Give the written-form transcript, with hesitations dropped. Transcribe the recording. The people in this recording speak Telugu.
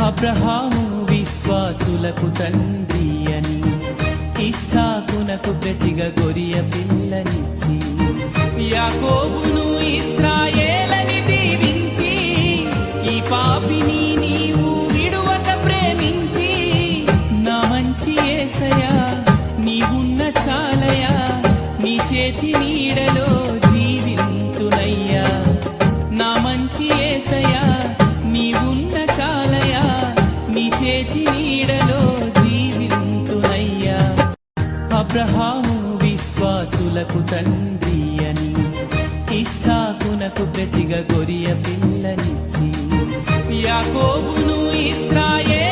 అబ్రహాము విశ్వాసులకు తండ్రి అని, ఇస్సాకునకు ప్రతిగా గొరియ పిల్లనిచ్చి, యాకోబును ఇశ్రాయేలని దీవించి, ఈ పాపిని నీవు విడువక ప్రేమించి, నా మంచి యేసయ్యా నీవున్న చాలయా, నీ చేతి నీడలో జీవింతునయ్యా. నా మంచి యేసయ్యా నీవున్న చాలయా, నీ చేతి నీడలో జీవింతునయ్యా. అబ్రహాము విశ్వాసులకు తండ్రి అని, ఇస్సాకునకు ప్రతిగా గొరియ పిల్లనిచ్చి, యాకోబును ఇశ్రాయేలు